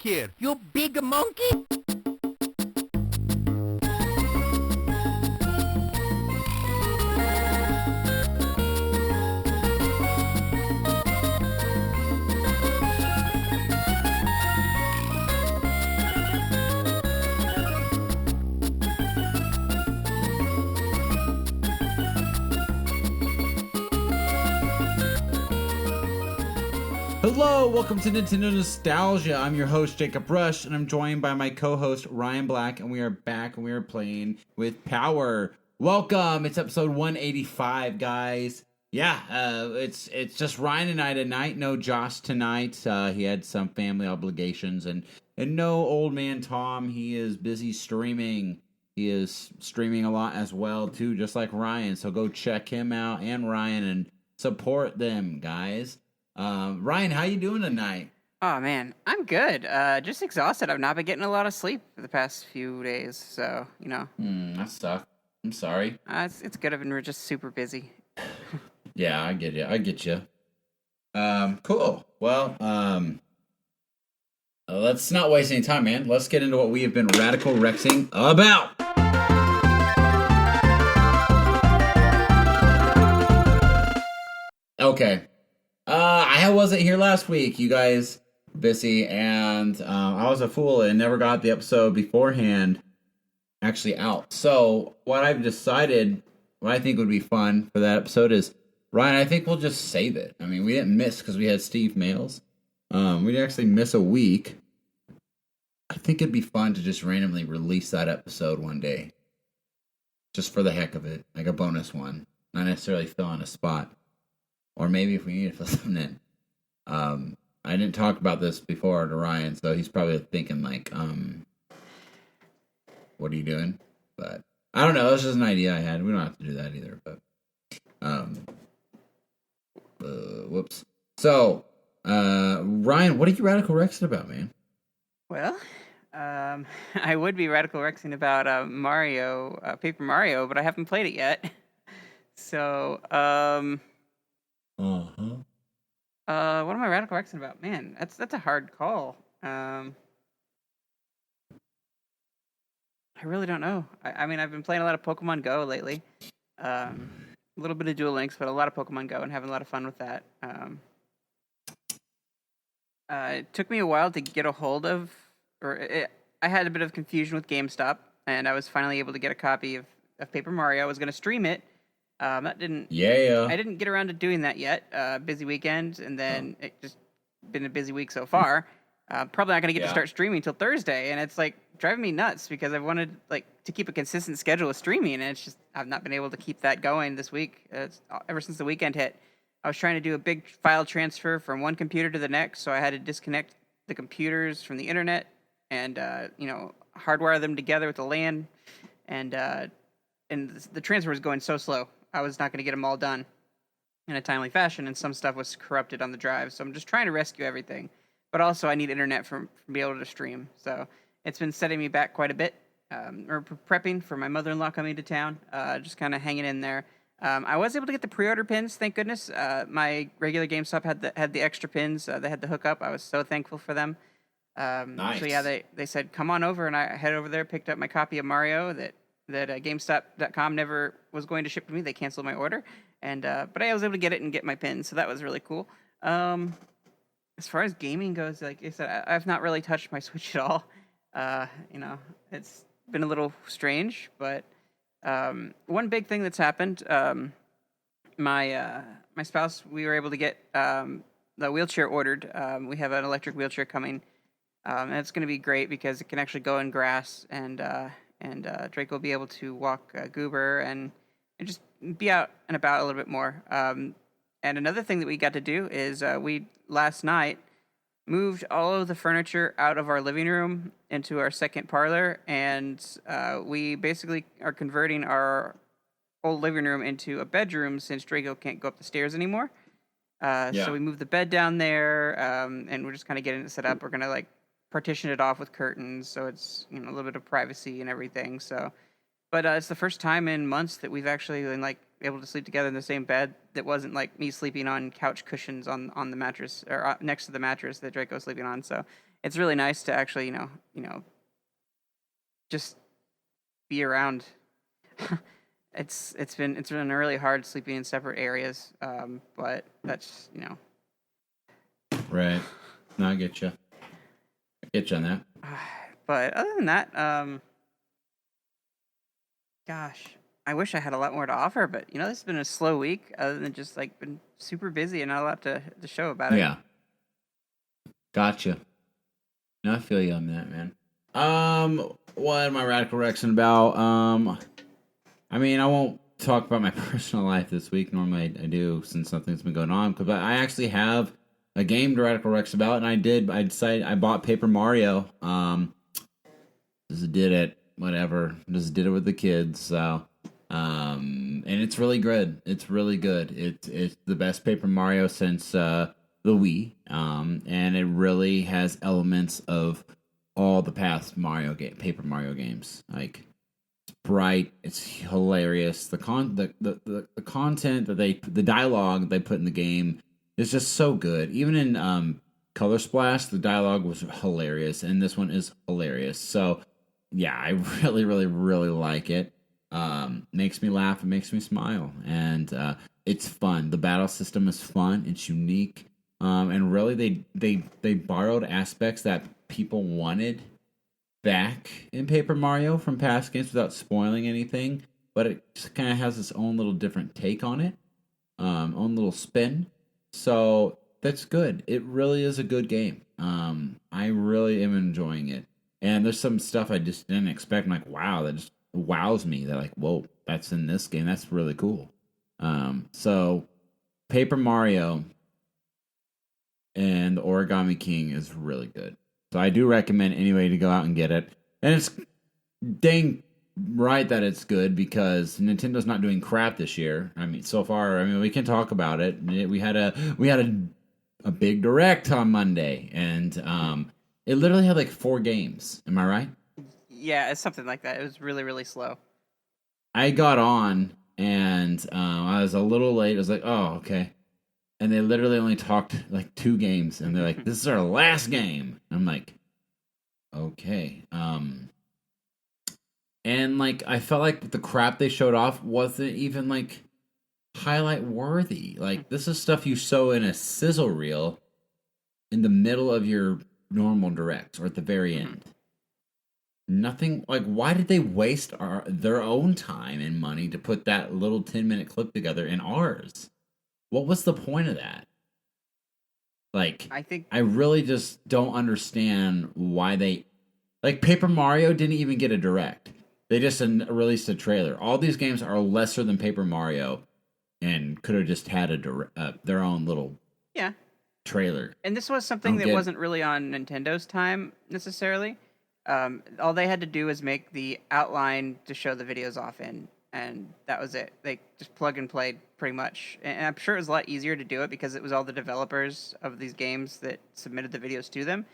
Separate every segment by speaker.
Speaker 1: here, you big monkey?
Speaker 2: Hello, welcome to Nintendo Nostalgia. I'm your host, Jacob Rush, and I'm joined by my co-host, Ryan Black, and we are back and we are playing with Power. Welcome, it's episode 185, guys. Yeah, it's just Ryan and I tonight. No Josh tonight. He had some family obligations, and no old man Tom. He is busy streaming. He is streaming a lot as well, too, just like Ryan. So go check him out and Ryan and support them, guys. Ryan, how you doing tonight?
Speaker 3: Oh man, I'm good. Just exhausted. I've not been getting a lot of sleep for the past few days, so
Speaker 2: That sucks. I'm sorry.
Speaker 3: It's good. I've been just super busy.
Speaker 2: Yeah, I get you. Cool. Well, let's not waste any time, man. Let's get into what we have been radical rexing about. Okay. I wasn't here last week, you guys, busy, and I was a fool and never got the episode beforehand actually out. So what I've decided, what I think would be fun for that episode is, Ryan, I think we'll just save it. I mean, we didn't miss because we had Steve Mails. We didn't actually miss a week. I think it'd be fun to just randomly release that episode one day. Just for the heck of it, like a bonus one. Not necessarily fill on a spot. Or maybe if we need to fill something in. I didn't talk about this before to Ryan, so he's probably thinking like, what are you doing? But I don't know. That's just an idea I had. We don't have to do that either. But whoops. So, Ryan, what are you radical rexing about, man?
Speaker 3: Well, I would be radical rexing about Paper Mario, but I haven't played it yet. So, what am I radical rexing about? Man, that's a hard call. I really don't know. I mean, I've been playing a lot of Pokemon Go lately. A little bit of Duel Links, but a lot of Pokemon Go and having a lot of fun with that. It took me a while to get a hold of, I had a bit of confusion with GameStop, and I was finally able to get a copy of Paper Mario. I was going to stream it. I didn't get around to doing that yet. Busy weekend, and then it just been a busy week so far. Probably not going to get to start streaming until Thursday, and it's like driving me nuts because I've wanted to keep a consistent schedule of streaming, and it's just I've not been able to keep that going this week. Ever since the weekend hit, I was trying to do a big file transfer from one computer to the next, so I had to disconnect the computers from the internet and hardwire them together with the LAN, and the transfer was going so slow. I was not going to get them all done in a timely fashion, and some stuff was corrupted on the drive. So I'm just trying to rescue everything. But also, I need internet from be able to stream. So it's been setting me back quite a bit. Or prepping for my mother-in-law coming to town. Just kind of hanging in there. I was able to get the pre-order pins, thank goodness. My regular GameStop had the extra pins. They had the hookup. I was so thankful for them.
Speaker 2: Nice.
Speaker 3: So yeah, they said come on over, and I headed over there, picked up my copy of Mario that GameStop.com never was going to ship to me. They canceled my order, and but I was able to get it and get my pins, so that was really cool. As far as gaming goes, like I said, I've not really touched my Switch at all. It's been a little strange, but one big thing that's happened, my spouse, we were able to get the wheelchair ordered. We have an electric wheelchair coming, and it's going to be great because it can actually go in grass, and Drake will be able to walk Goober and just be out and about a little bit more. And another thing that we got to do is we last night moved all of the furniture out of our living room into our second parlor, and we basically are converting our old living room into a bedroom since Draco can't go up the stairs anymore. So we moved the bed down there, and we're just kind of getting it set up. We're going to partition it off with curtains, so it's a little bit of privacy and everything. So, but it's the first time in months that we've actually been able to sleep together in the same bed. That wasn't like me sleeping on couch cushions on the mattress or next to the mattress that Draco's sleeping on. So it's really nice to actually, just be around. It's been really hard sleeping in separate areas, but that's
Speaker 2: Right. No, I get you. I get you on that.
Speaker 3: But other than that, gosh, I wish I had a lot more to offer. But this has been a slow week. Other than just like been super busy and not a lot to show about it.
Speaker 2: Yeah. Gotcha. No, I feel you on that, man. What am I radical rexing about? I mean, I won't talk about my personal life this week. Normally I do, since something's been going on. But I actually have a game to radical rex about, and I decided I bought Paper Mario. Just did it, whatever. Just did it with the kids. So, and it's really good. It's really good. It's the best Paper Mario since the Wii. And it really has elements of all the past Paper Mario games. Like, it's bright, it's hilarious. The content that the dialogue they put in the game is just so good. Even in Color Splash, the dialogue was hilarious, and this one is hilarious. So yeah, I really, really, really like it. Makes me laugh, it makes me smile, and it's fun. The battle system is fun, it's unique, and really they borrowed aspects that people wanted back in Paper Mario from past games without spoiling anything, but it just kind of has its own little different take on it, own little spin. So that's good. It really is a good game. I really am enjoying it. And there's some stuff I just didn't expect. I'm like, wow, that just wows me. They're like, whoa, that's in this game. That's really cool. So Paper Mario and the Origami King is really good. So I do recommend anybody to go out and get it. And it's dang right that it's good, because Nintendo's not doing crap this year. I mean, so far, we can talk about it. We had a big direct on Monday, and it literally had like 4 games. Am I right?
Speaker 3: Yeah, it's something like that. It was really, really slow.
Speaker 2: I got on, and I was a little late. I was like, oh, okay. And they literally only talked like 2 games, and they're like, this is our last game. I'm like, okay. And like, I felt like the crap they showed off wasn't even like highlight worthy. Like, this is stuff you show in a sizzle reel in the middle of your normal directs or at the very end. Nothing like, why did they waste their own time and money to put that little 10-minute clip together in ours? What was the point of that? Like, I really just don't understand why they, like, Paper Mario didn't even get a direct. They just released a trailer. All these games are lesser than Paper Mario, and could have just had their own little trailer.
Speaker 3: And this was something that wasn't really on Nintendo's time necessarily. All they had to do was make the outline to show the videos off in, and that was it. They just plug and played pretty much. And I'm sure it was a lot easier to do it because it was all the developers of these games that submitted the videos to them.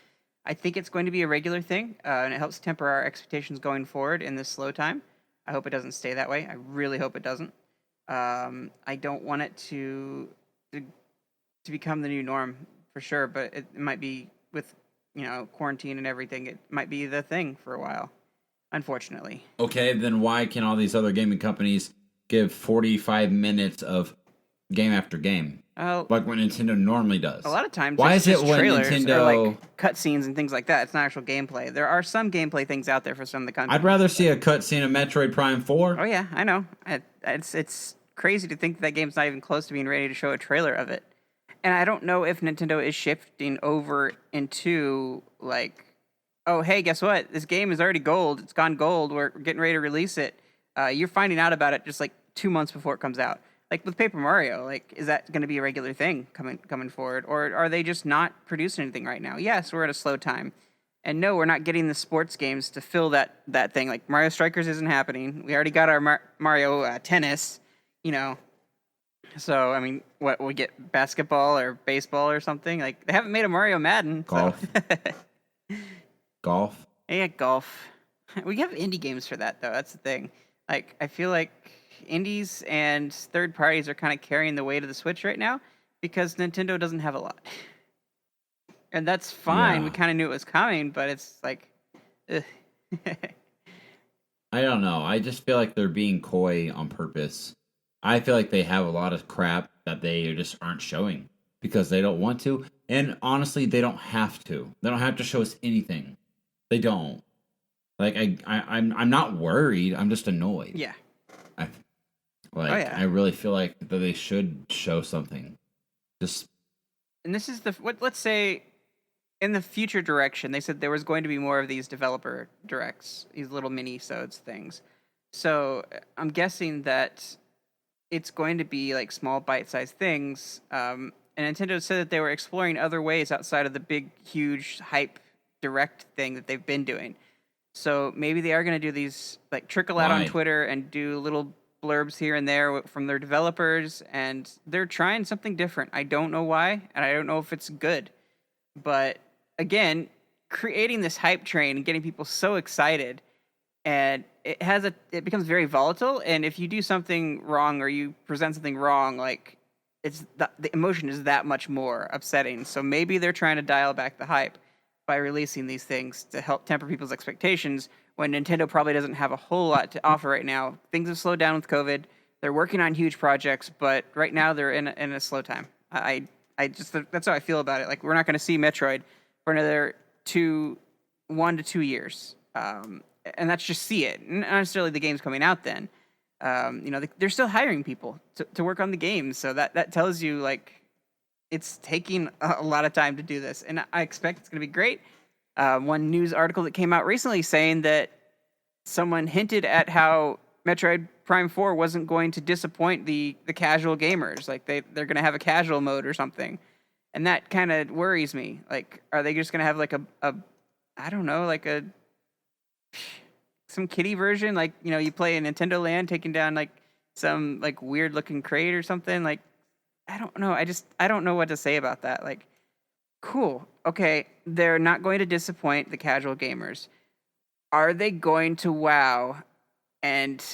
Speaker 3: I think it's going to be a regular thing, and it helps temper our expectations going forward in this slow time. I hope it doesn't stay that way. I really hope it doesn't. I don't want it to become the new norm for sure, but it might be with quarantine and everything. It might be the thing for a while, unfortunately.
Speaker 2: Okay, then why can all these other gaming companies give 45 minutes of game after game? Like what Nintendo normally does.
Speaker 3: A lot of times,
Speaker 2: why
Speaker 3: it's
Speaker 2: is
Speaker 3: just
Speaker 2: it when
Speaker 3: trailers
Speaker 2: Nintendo
Speaker 3: or like cutscenes and things like that? It's not actual gameplay. There are some gameplay things out there for some of the companies.
Speaker 2: I'd rather see a cutscene of Metroid Prime 4.
Speaker 3: Oh yeah, I know. It's crazy to think that game's not even close to being ready to show a trailer of it. And I don't know if Nintendo is shifting over into like, oh hey, guess what? This game is already gold. It's gone gold. We're getting ready to release it. You're finding out about it just like 2 months before it comes out. Like with Paper Mario, like, is that going to be a regular thing coming forward, or are they just not producing anything right now? Yes, we're at a slow time, and no, we're not getting the sports games to fill that thing. Like Mario Strikers isn't happening. We already got our Mario Tennis, So I mean, what we get basketball or baseball or something? Like they haven't made a Mario Madden.
Speaker 2: Golf.
Speaker 3: So.
Speaker 2: Golf.
Speaker 3: Yeah, golf. We have indie games for that though. That's the thing. Like, I feel like indies and third parties are kind of carrying the weight of the Switch right now because Nintendo doesn't have a lot. And that's fine. We
Speaker 2: Yeah.
Speaker 3: kind of knew it was coming, but it's like, ugh.
Speaker 2: I don't know. I just feel like they're being coy on purpose. I feel like they have a lot of crap that they just aren't showing because they don't want to. And honestly, they don't have to. They don't have to show us anything. They don't. Like I'm not worried. I'm just annoyed.
Speaker 3: Yeah.
Speaker 2: I really feel like that they should show something. Just.
Speaker 3: And this is let's say in the future direction, they said there was going to be more of these developer directs, these little mini-sodes things. So I'm guessing that it's going to be like small bite-sized things. And Nintendo said that they were exploring other ways outside of the big, huge hype direct thing that they've been doing. So maybe they are going to do these, like trickle out on Twitter and do little blurbs here and there from their developers. And they're trying something different. I don't know why, and I don't know if it's good. But again, creating this hype train and getting people so excited, and it becomes very volatile. And if you do something wrong or you present something wrong, like the emotion is that much more upsetting. So maybe they're trying to dial back the hype by releasing these things to help temper people's expectations when Nintendo probably doesn't have a whole lot to offer right now. Things have slowed down with COVID. They're working on huge projects, but right now they're in a slow time. I just that's how I feel about it. Like, we're not going to see Metroid for another 1 to 2 years, and that's just see it. Not necessarily the game's coming out then. They're still hiring people to work on the games, so that tells you like it's taking a lot of time to do this, and I expect it's going to be great. One news article that came out recently saying that someone hinted at how Metroid Prime 4 wasn't going to disappoint the casual gamers. Like, they're going to have a casual mode or something. And that kind of worries me. Like, are they just going to have like I don't know, like some kiddie version? Like, you play in Nintendo Land taking down like some like weird looking crate or something. Like, I don't know. I don't know what to say about that. Like, cool. Okay. They're not going to disappoint the casual gamers. Are they going to wow and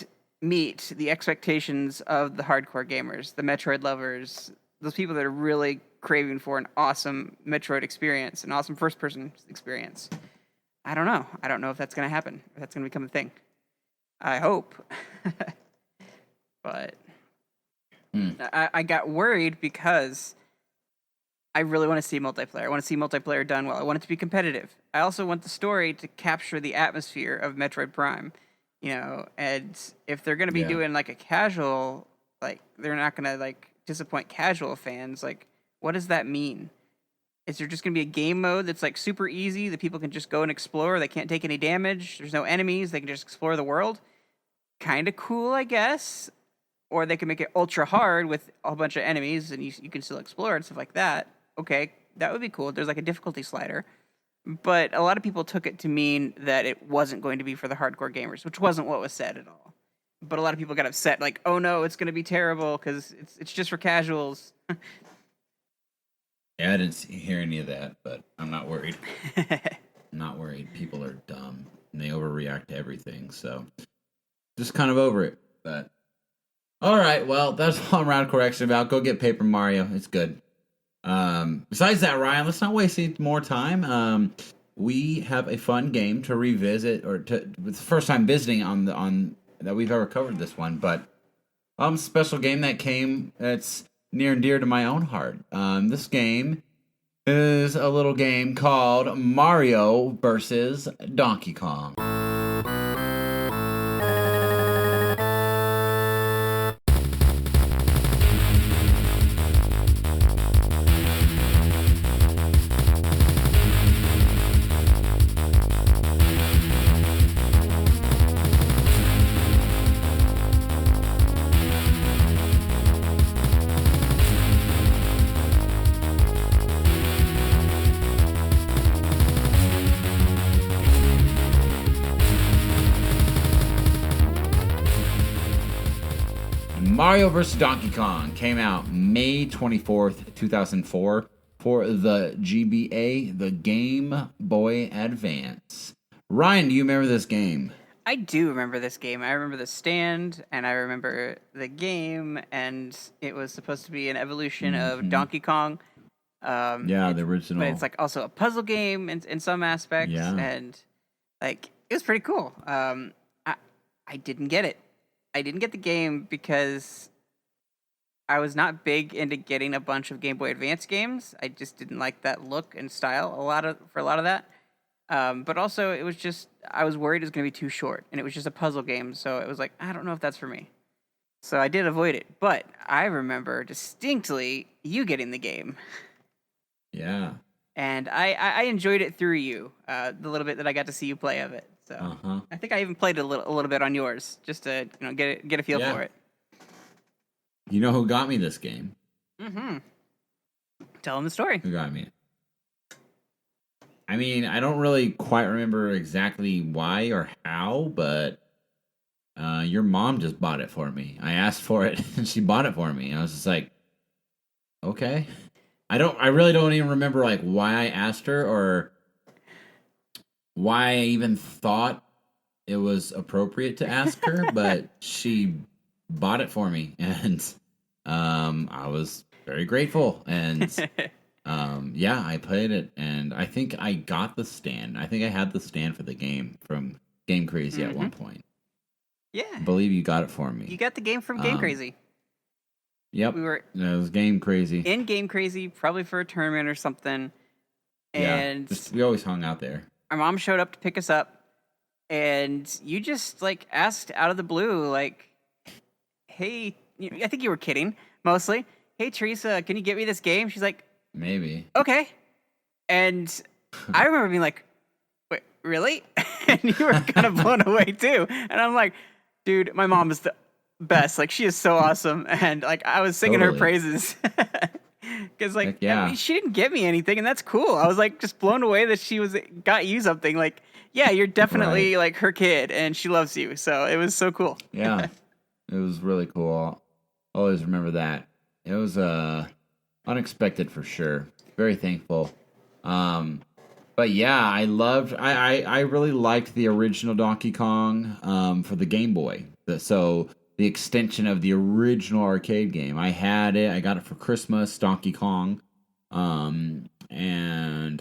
Speaker 3: meet the expectations of the hardcore gamers, the Metroid lovers, those people that are really craving for an awesome Metroid experience, an awesome first-person experience? I don't know. I don't know if that's going to happen, if that's going to become a thing. I hope. But I got worried because I really want to see multiplayer. I want to see multiplayer done well. I want it to be competitive. I also want the story to capture the atmosphere of Metroid Prime. And if they're going to be doing like a casual, like, they're not going to like disappoint casual fans. Like, what does that mean? Is there just going to be a game mode that's like super easy that people can just go and explore? They can't take any damage. There's no enemies. They can just explore the world. Kind of cool, I guess. Or they can make it ultra hard with a whole bunch of enemies and you can still explore and stuff like that. Okay, that would be cool. There's like a difficulty slider. But a lot of people took it to mean that it wasn't going to be for the hardcore gamers, which wasn't what was said at all. But a lot of people got upset, like, oh no, it's going to be terrible because it's just for casuals.
Speaker 2: Yeah, I didn't hear any of that, but I'm not worried. I'm not worried. People are dumb and they overreact to everything, so just kind of over it. But all right, well, that's all I'm around correction about. Go get Paper Mario. It's good. Besides that, Ryan, let's not waste any more time. We have a fun game to revisit, it's the first time visiting on that we've ever covered this one, but special game that's near and dear to my own heart. This game is a little game called Mario versus Donkey Kong. Mario vs. Donkey Kong came out May 24th, 2004 for the GBA, the Game Boy Advance. Ryan, do you remember this game?
Speaker 3: I do remember this game. I remember the stand, and I remember the game, and it was supposed to be an evolution of
Speaker 2: Mm-hmm.
Speaker 3: Donkey Kong.
Speaker 2: Yeah, the
Speaker 3: But
Speaker 2: original.
Speaker 3: it's like also a puzzle game in some aspects,
Speaker 2: Yeah.
Speaker 3: and like it was pretty cool. I didn't get it. I didn't get the game because I was not big into getting a bunch of Game Boy Advance games. I just didn't like that look and style for a lot of that. But also, it was just I was worried it was going to be too short, and it was just a puzzle game, so it was like I don't know if that's for me. So I did avoid it. But I remember distinctly you getting the game,
Speaker 2: Yeah.
Speaker 3: and I enjoyed it through you, the little bit that I got to see you play of it. So I think I even played a little bit on yours just to get a feel for it.
Speaker 2: You know who got me this game?
Speaker 3: Mm-hmm. Tell them the story.
Speaker 2: Who got me? I mean, I don't really quite remember exactly why or how, but your mom just bought it for me. I asked for it, and she bought it for me. I was just like, okay. I really don't even remember like why I asked her or why I even thought it was appropriate to ask her, but she bought it for me, and I was very grateful. And yeah, I played it, and I think I got the stand. I think I had the stand for the game from Game Crazy at one point.
Speaker 3: Yeah,
Speaker 2: I believe you got it for me.
Speaker 3: You got the game from Game Crazy.
Speaker 2: Yep,
Speaker 3: we were
Speaker 2: it was Game Crazy.
Speaker 3: In Game Crazy, probably for a tournament or something. And
Speaker 2: yeah, we always hung out there.
Speaker 3: Our mom showed up to pick us up, and you just like asked out of the blue, like, "Hey," I think you were kidding mostly. "Hey, Teresa, can you get me this game?" She's like,
Speaker 2: "Maybe."
Speaker 3: Okay. And I remember being like, "Wait, really?" And you were kind of blown away too. And I'm like, "Dude, my mom is the best. Like, she is so awesome." And like, I was singing her praises. Because like, I mean, she didn't get me anything, and that's cool. I was like just blown away that she got you something. Like, yeah, you're definitely like her kid, and she loves you. So it was so cool.
Speaker 2: Yeah, it was really cool. I'll always remember that. It was unexpected for sure. Very thankful. But yeah, I really liked the original Donkey Kong for the Game Boy. So the extension of the original arcade game. I had it. I got it for Christmas, Donkey Kong. And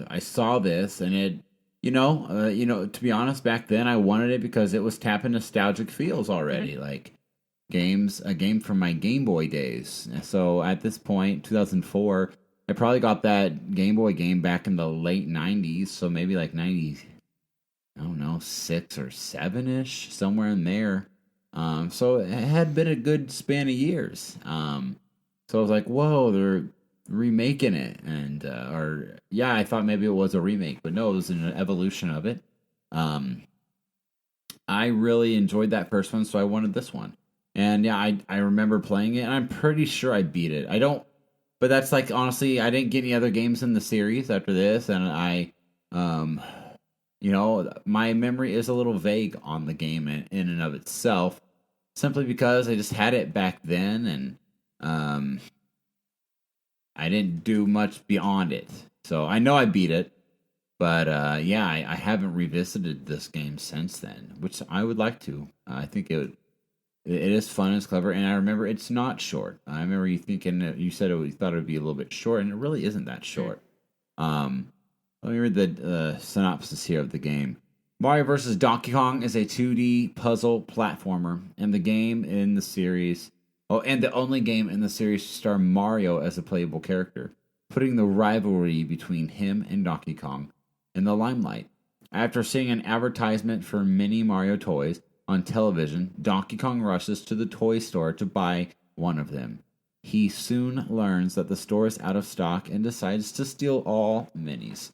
Speaker 2: I saw this, and it, to be honest, back then I wanted it because it was tapping nostalgic feels already, mm-hmm. like a game from my Game Boy days. So at this point, 2004, I probably got that Game Boy game back in the late 90s, so maybe like 90, I don't know, 6 or 7-ish, somewhere in there. So it had been a good span of years. So I was like, whoa, they're remaking it. And, I thought maybe it was a remake, but no, it was an evolution of it. I really enjoyed that first one, so I wanted this one. And yeah, I remember playing it, and I'm pretty sure I beat it. But that's like, honestly, I didn't get any other games in the series after this, and my memory is a little vague on the game in and of itself, simply because I just had it back then, and I didn't do much beyond it. So I know I beat it, but I haven't revisited this game since then, which I would like to. I think it is fun, it's clever, and I remember it's not short. I remember you thinking you said you thought it would be a little bit short, and it really isn't that short. Let me read the synopsis here of the game. Mario vs. Donkey Kong is a 2D puzzle platformer, and the only game in the series to star Mario as a playable character, putting the rivalry between him and Donkey Kong in the limelight. After seeing an advertisement for mini Mario toys on television, Donkey Kong rushes to the toy store to buy one of them. He soon learns that the store is out of stock and decides to steal all minis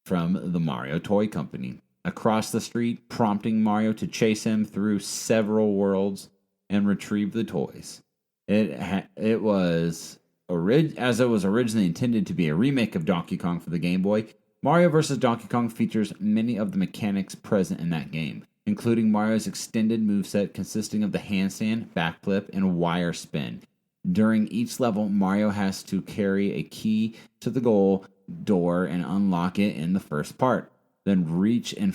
Speaker 2: from the Mario Toy Company across the street, prompting Mario to chase him through several worlds and retrieve the toys. It was originally intended to be a remake of Donkey Kong for the Game Boy. Mario vs. Donkey Kong features many of the mechanics present in that game, including Mario's extended moveset consisting of the handstand, backflip, and wire spin. During each level, Mario has to carry a key to the goal door and unlock it in the first part. then reach and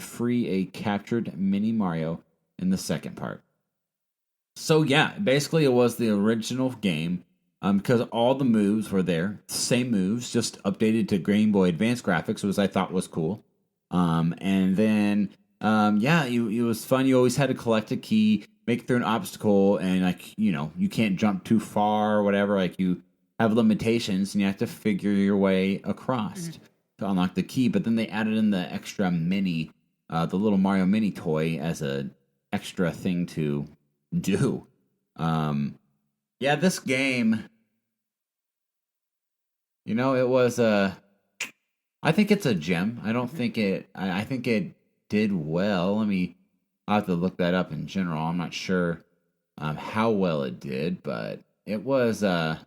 Speaker 2: free a captured mini Mario in the second part. So yeah, basically it was the original game, because all the moves were there, same moves, just updated to Game Boy Advance graphics, which I thought was cool. And then yeah, it was fun. You always had to collect a key, make it through an obstacle, and like you can't jump too far or whatever. Like you have limitations, and you have to figure your way across to unlock the key. But then they added in the extra mini, the little Mario mini toy as a extra thing to do. Yeah, this game, it was I think it's a gem. I don't think it. I think it did well. I'll have to look that up in general. I'm not sure how well it did, but it was an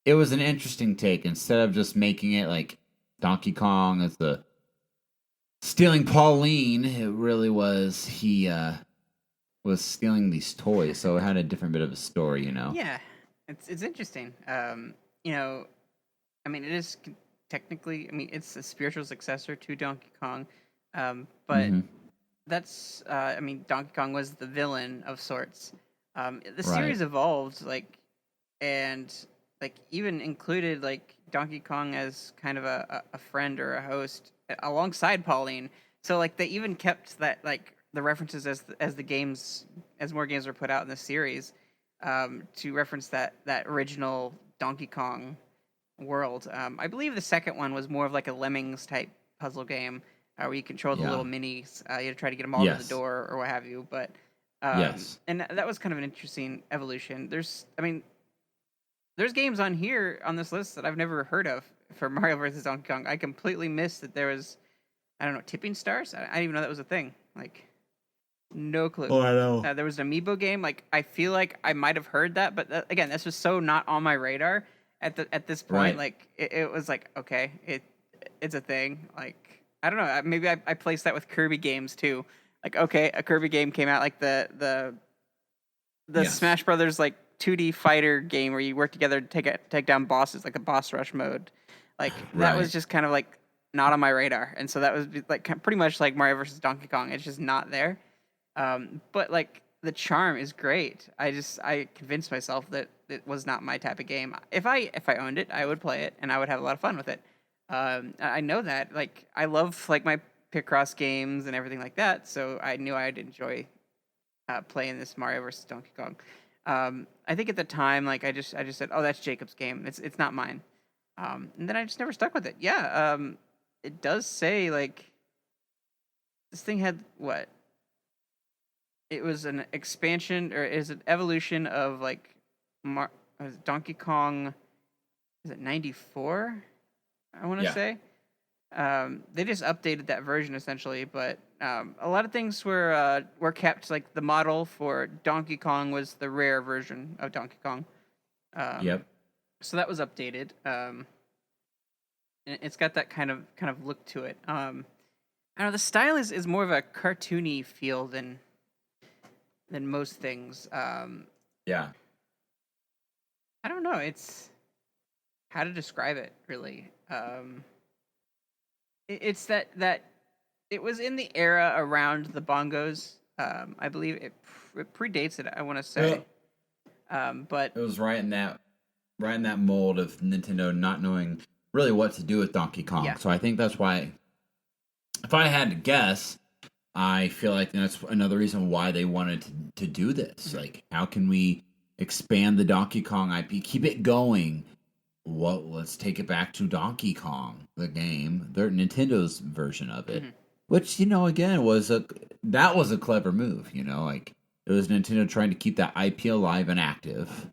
Speaker 2: interesting take. Instead of just making it like Donkey Kong as the stealing Pauline, it really was he was stealing these toys, so it had a different bit of a story.
Speaker 3: Yeah, it's interesting. It is technically, it's a spiritual successor to Donkey Kong, but
Speaker 2: Mm-hmm.
Speaker 3: that's, Donkey Kong was the villain of sorts. The
Speaker 2: Right.
Speaker 3: series evolved, and even included Donkey Kong as kind of a friend or a host alongside Pauline. So they even kept that the references as the games as more games were put out in the series, to reference that original Donkey Kong world. I believe the second one was more of like a Lemmings type puzzle game, where you control the little
Speaker 2: Yeah.
Speaker 3: minis. You had to try to get them all to the
Speaker 2: Yes.
Speaker 3: door or what have you. But
Speaker 2: Yes.
Speaker 3: and that was kind of an interesting evolution. There's games on here on this list that I've never heard of for Mario versus Donkey Kong. I completely missed that there was, I don't know, tipping stars. I didn't even know that was a thing. No clue.
Speaker 2: Oh, I know.
Speaker 3: There was an amiibo game. I feel like I might have heard that, but again, this was so not on my radar at this point.
Speaker 2: Right.
Speaker 3: It was okay, it's a thing. I don't know. Maybe I placed that with Kirby games too. Okay, a Kirby game came out, the
Speaker 2: Yes.
Speaker 3: Smash Brothers 2D fighter game where you work together to take down bosses, like a boss rush mode. That was
Speaker 2: Right.
Speaker 3: just kind of not on my radar, and so that was pretty much like Mario versus Donkey Kong. It's just not there. But the charm is great. I convinced myself that it was not my type of game. If I owned it, I would play it and I would have a lot of fun with it. I know that. I love my Picross games and everything like that, so I knew I'd enjoy playing this Mario versus Donkey Kong. I think at the time, I just said, "Oh, that's Jacob's game. It's not mine." And then I just never stuck with it. Yeah. It does say this thing had what? It was an expansion, or is an evolution of Donkey Kong. Is it 94? I want to
Speaker 2: Yeah.
Speaker 3: say. They just updated that version essentially, but a lot of things were kept. The model for Donkey Kong was the rare version of Donkey Kong.
Speaker 2: Yep.
Speaker 3: So that was updated. And it's got that kind of look to it. I don't know. The style is more of a cartoony feel than most things.
Speaker 2: Yeah.
Speaker 3: I don't know. It's how to describe it really. It's that it was in the era around the bongos. I believe it predates it. I want to say, but
Speaker 2: it was right in that mold of Nintendo not knowing really what to do with Donkey Kong.
Speaker 3: Yeah.
Speaker 2: So I think that's why, if I had to guess, I feel like that's another reason why they wanted to do this. How can we expand the Donkey Kong IP, keep it going? Well, let's take it back to Donkey Kong, the game, their Nintendo's version of it, which again was a clever move. It was Nintendo trying to keep that IP alive and active,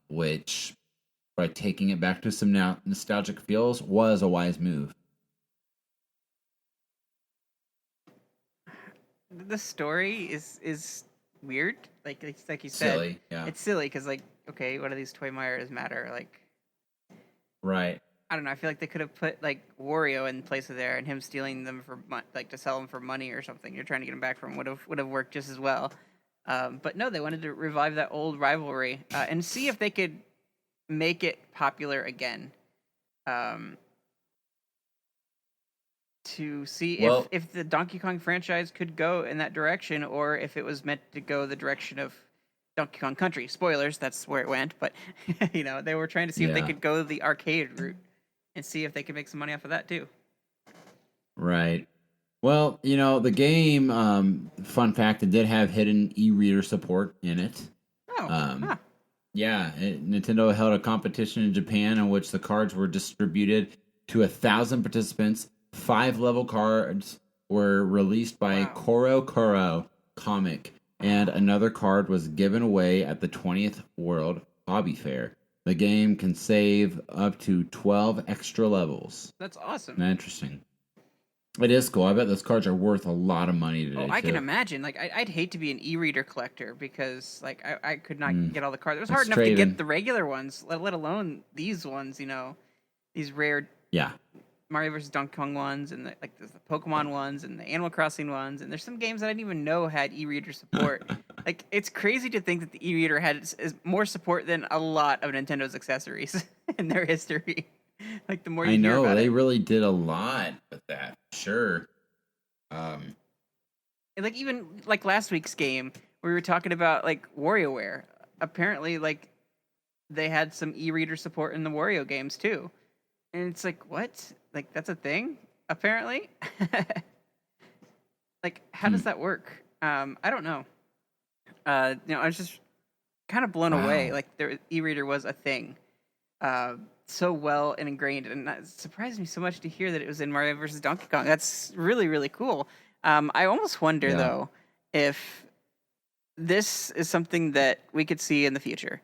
Speaker 2: which by taking it back to some nostalgic feels was a wise move.
Speaker 3: the story is weird. It's like you said,
Speaker 2: Silly, yeah.
Speaker 3: It's silly because okay, what do these toy Myers matter?
Speaker 2: Right.
Speaker 3: I don't know. I feel like they could have put Wario in place of there, and him stealing them for to sell them for money or something. You're trying to get him back from would have worked just as well. But no, they wanted to revive that old rivalry and see if they could make it popular again. to see
Speaker 2: Well,
Speaker 3: if the Donkey Kong franchise could go in that direction, or if it was meant to go the direction of Donkey Kong Country. Spoilers, that's where it went. But they were trying to see if they
Speaker 2: yeah,
Speaker 3: could go the arcade route and see if they could make some money off of that too.
Speaker 2: right. Well, the game, fun fact, it did have hidden e-reader support in it.
Speaker 3: Oh,
Speaker 2: Um, yeah, Nintendo held a competition in Japan in which the cards were distributed to 1,000 participants. 5 level cards were released by
Speaker 3: wow.
Speaker 2: Koro Koro Comic, and another card was given away at the 20th World Hobby Fair. The game can save up to 12 extra levels.
Speaker 3: That's awesome.
Speaker 2: Isn't that interesting? It is cool. I bet those cards are worth a lot of money today.
Speaker 3: I can imagine. Like, I'd hate to be an e-reader collector because, like, I could not get all the cards. It was hard enough to get the regular ones, let alone these ones. These rare Mario vs. Donkey Kong ones, and the Pokemon ones, and the Animal Crossing ones. And there's some games that I didn't even know had e-reader support. Like, it's crazy to think that the e-reader had more support than a lot of Nintendo's accessories in their history. Like, the more you hear about
Speaker 2: they
Speaker 3: it.
Speaker 2: really did a lot with that. Sure.
Speaker 3: And like, even like last week's game, we were talking about like WarioWare. Apparently, like, they had some e-reader support in the Wario games too. And it's like, what? Like, that's a thing? Apparently? Like, how does that work? I don't know. I was just kind of blown away. Like, e-reader was a thing. So well and ingrained, and that surprised me so much to hear that it was in Mario vs. Donkey Kong. That's really, really cool. I almost wonder though if this is something that we could see in the future,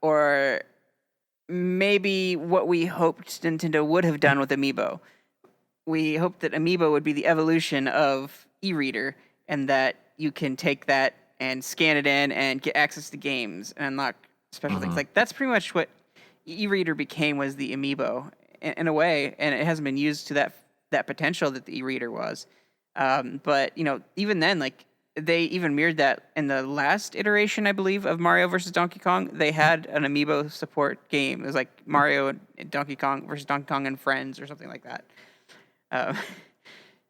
Speaker 3: or maybe what we hoped Nintendo would have done with Amiibo. We hoped that Amiibo would be the evolution of e-reader, and that you can take that and scan it in and get access to games and unlock special things. Like, that's pretty much what e-reader became, was the Amiibo in a way, and it hasn't been used to that potential that the e-reader was. But even then, like, they even mirrored that in the last iteration, I believe, of Mario versus Donkey Kong. They had an Amiibo support game. It was like Mario and Donkey Kong versus Donkey Kong and Friends or something like that.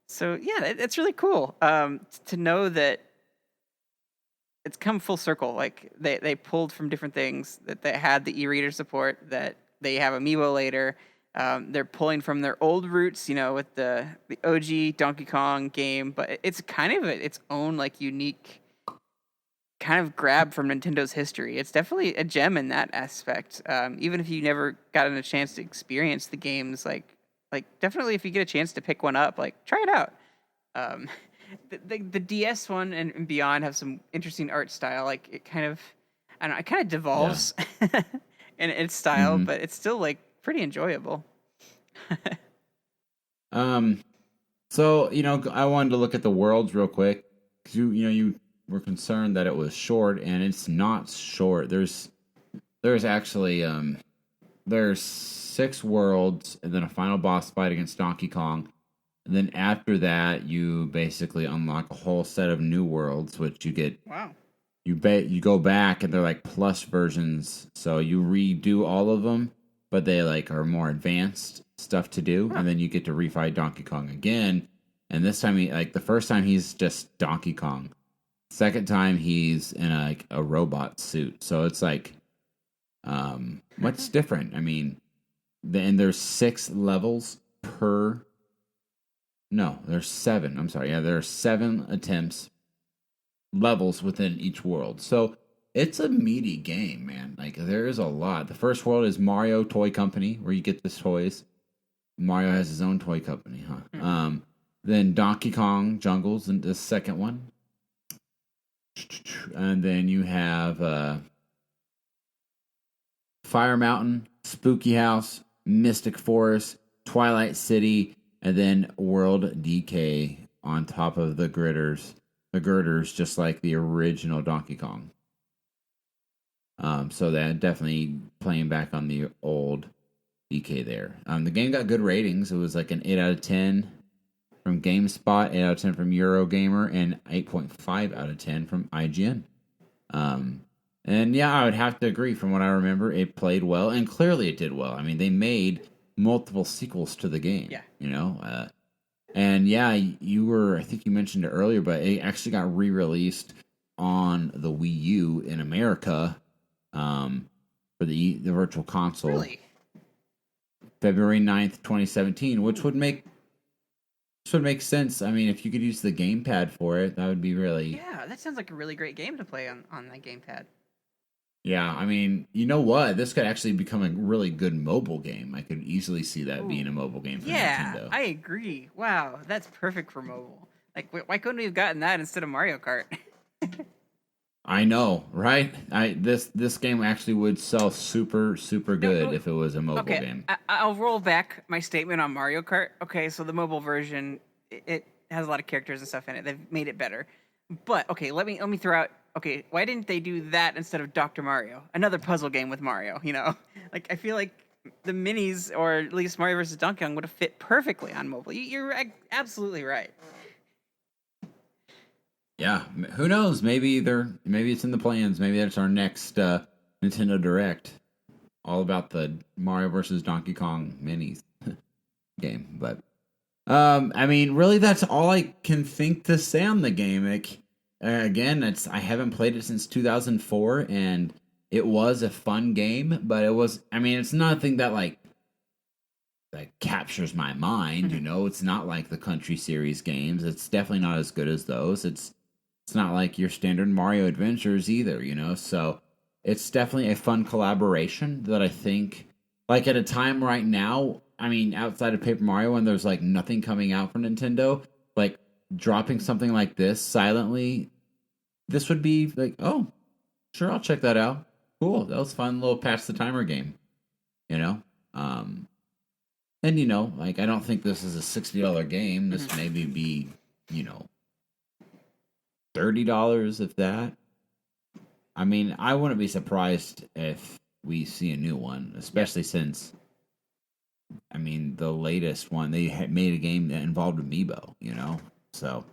Speaker 3: So yeah, it's really cool to know that it's come full circle. Like, they pulled from different things that they had the e-reader support, that they have Amiibo later. They're pulling from their old roots, with the OG Donkey Kong game, but it's kind of its own, like, unique kind of grab from Nintendo's history. It's definitely a gem in that aspect. Even if you never gotten a chance to experience the games, like definitely if you get a chance to pick one up, like, try it out. The DS one and beyond have some interesting art style. Like, it kind of, I don't know, it kind of devolves in its style, but it's still, like, pretty enjoyable.
Speaker 2: So, I wanted to look at the worlds real quick, because you were concerned that it was short, and it's not short. There's actually there's 6 worlds, and then a final boss fight against Donkey Kong. And then after that, you basically unlock a whole set of new worlds, which you get.
Speaker 3: Wow.
Speaker 2: You go back, and they're like plus versions, so you redo all of them, but they like are more advanced stuff to do, and then you get to refight Donkey Kong again. And this time, the first time he's just Donkey Kong. Second time he's in a robot suit, so it's like, what's different? I mean, and there's 6 levels per. No, there's 7. I'm sorry. Yeah, there are 7 levels within each world. So it's a meaty game, man. Like, there is a lot. The first world is Mario Toy Company, where you get the toys. Mario has his own toy company, huh? Then Donkey Kong Jungles in the second one. And then you have Fire Mountain, Spooky House, Mystic Forest, Twilight City, and then World DK on top of the girders, just like the original Donkey Kong. So that definitely playing back on the old DK there. The game got good ratings. It was like an 8 out of 10 from GameSpot, 8 out of 10 from Eurogamer, and 8.5 out of 10 from IGN. And yeah, I would have to agree. From what I remember, it played well, and clearly it did well. I mean, they made multiple sequels to the game.
Speaker 3: Yeah.
Speaker 2: And yeah, I think you mentioned it earlier, but it actually got re-released on the Wii U in America, for the Virtual Console,
Speaker 3: Really?
Speaker 2: February 9th, 2017, which would make sense. I mean, if you could use the gamepad for it, that would be really.
Speaker 3: Yeah, that sounds like a really great game to play on that gamepad.
Speaker 2: Yeah, I mean, you know what? This could actually become a really good mobile game. I could easily see that being a
Speaker 3: Ooh,
Speaker 2: mobile game for
Speaker 3: yeah,
Speaker 2: Nintendo.
Speaker 3: I agree. Wow, that's perfect for mobile. Like, why couldn't we have gotten that instead of Mario Kart?
Speaker 2: I know, right? This game actually would sell super super
Speaker 3: No,
Speaker 2: good
Speaker 3: no.
Speaker 2: if it was a mobile
Speaker 3: Okay,
Speaker 2: game.
Speaker 3: I'll roll back my statement on Mario Kart. Okay, so the mobile version, it has a lot of characters and stuff in it. They've made it better. But okay, let me throw out. Okay, why didn't they do that instead of Dr. Mario, another puzzle game with Mario? Like I feel like the minis or at least Mario versus Donkey Kong would have fit perfectly on mobile. You're absolutely right.
Speaker 2: Yeah, who knows? Maybe it's in the plans. Maybe that's our next Nintendo Direct, all about the Mario versus Donkey Kong minis game. But I mean, really, that's all I can think to say on the game. Like, again, I haven't played it since 2004, and it was a fun game, but it was. I mean, it's nothing that captures my mind.
Speaker 3: Mhm.
Speaker 2: It's not like the Country Series games. It's definitely not as good as those. It's not like your standard Mario adventures either. So it's definitely a fun collaboration that I think, like at a time right now, I mean, outside of Paper Mario, when there's like nothing coming out for Nintendo, like dropping something like this silently, this would be like, oh, sure, I'll check that out. Cool, that was fun, little pass the timer game, you know. Um, and like I don't think this is a $60 game. This
Speaker 3: Mhm.
Speaker 2: maybe be, you know, $30 if that. I mean, I wouldn't be surprised if we see a new one,
Speaker 3: Yeah.
Speaker 2: especially since I mean the latest one they had made a game that involved Amiibo. So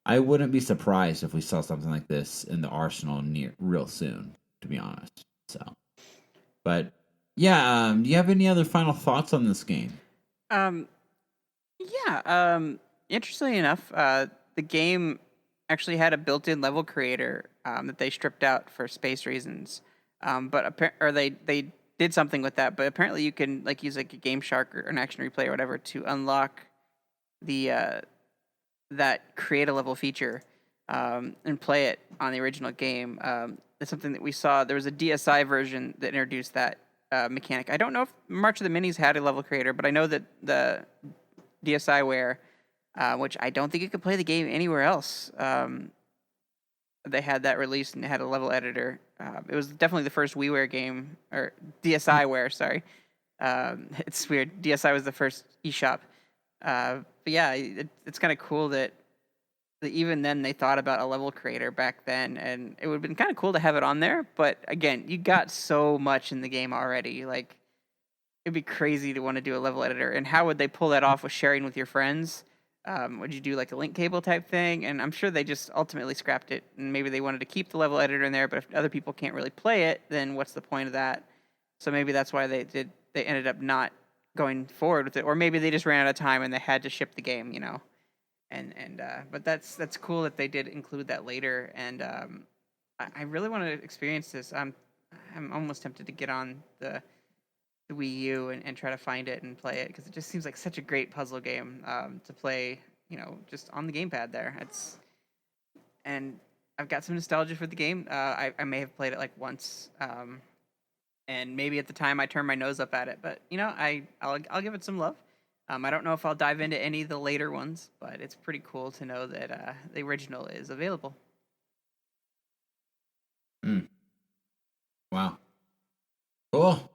Speaker 2: I wouldn't be surprised if we saw something like this in the arsenal near real soon, to be honest. So, but yeah, do you have any other final thoughts on this game?
Speaker 3: Um, yeah. Interestingly enough, the game actually had a built-in level creator that they stripped out for space reasons. Or they did something with that. But apparently, you can like use like a Game Shark or an Action Replay or whatever to unlock the that create a level feature and play it on the original game. That's something that we saw. There was a DSi version that introduced that mechanic. I don't know if March of the Minis had a level creator, but I know that the DSiWare, which I don't think you could play the game anywhere else. They had that released and it had a level editor. It was definitely the first WiiWare game or DSiWare. Sorry, it's weird. DSi was the first eShop. But yeah, it's kind of cool that even then they thought about a level creator back then, and it would have been kind of cool to have it on there. But again, you got so much in the game already. Like it'd be crazy to want to do a level editor. And how would they pull that off with sharing with your friends? Would you do like a link cable type thing? And I'm sure they just ultimately scrapped it. And maybe they wanted to keep the level editor in there, but if other people can't really play it, then what's the point of that? So maybe that's why they did. They ended up not going forward with it, or maybe they just ran out of time and they had to ship the game. But that's cool that they did include that later. And I really want to experience this. I'm almost tempted to get on the Wii U and try to find it and play it because it just seems like such a great puzzle game to play. Just on the gamepad there. And I've got some nostalgia for the game. I may have played it like once, and maybe at the time I turned my nose up at it, but I'll give it some love. I don't know if I'll dive into any of the later ones, but it's pretty cool to know that the original is available.
Speaker 2: Mm, wow, cool.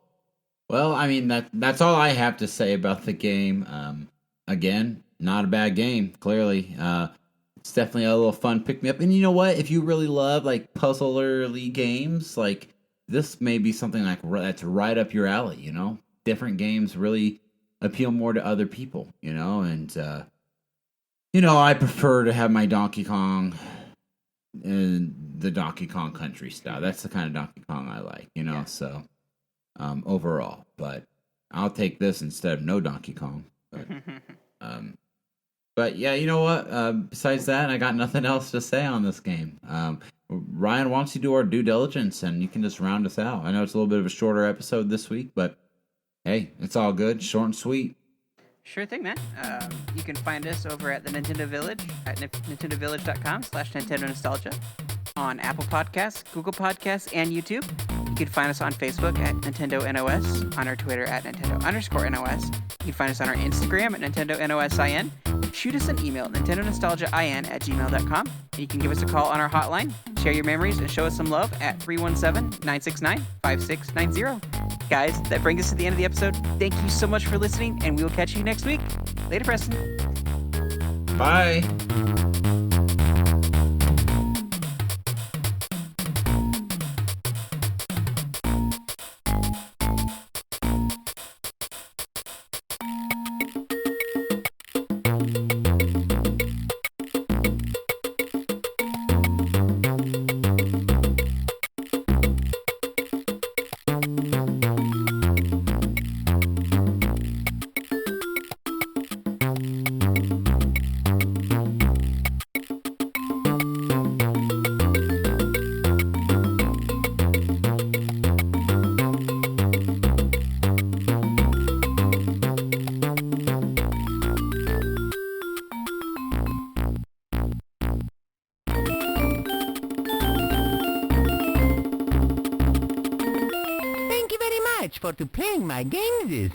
Speaker 2: Well, I mean that's all I have to say about the game. Again, not a bad game. Clearly, it's definitely a little fun pick me up. And you know what? If you really love like puzzlerly games, like this may be something like that's right up your alley. Different games really appeal more to other people. And I prefer to have my Donkey Kong in the Donkey Kong Country style. That's the kind of Donkey Kong I like.
Speaker 3: Yeah.
Speaker 2: So overall. But I'll take this instead of no Donkey Kong. But um, But yeah, you know what? Besides that, I got nothing else to say on this game. Ryan wants you to do our due diligence, and you can just round us out. I know it's a little bit of a shorter episode this week, but hey, it's all good, short and sweet.
Speaker 3: Sure thing, man. You can find us over at the Nintendo Village at nintendovillage.com/Nintendo Nostalgia, on Apple Podcasts, Google Podcasts, and YouTube. You can find us on Facebook at Nintendo NOS, on our Twitter at Nintendo_NOS. You can find us on our Instagram at Nintendo NOSIN. Shoot us an email, NintendoNostalgiaIN@gmail.com. And you can give us a call on our hotline, share your memories, and show us some love at 317-969-5690. Guys, that brings us to the end of the episode. Thank you so much for listening, and we will catch you next week. Later, Preston.
Speaker 2: Bye.
Speaker 1: For to playing my games.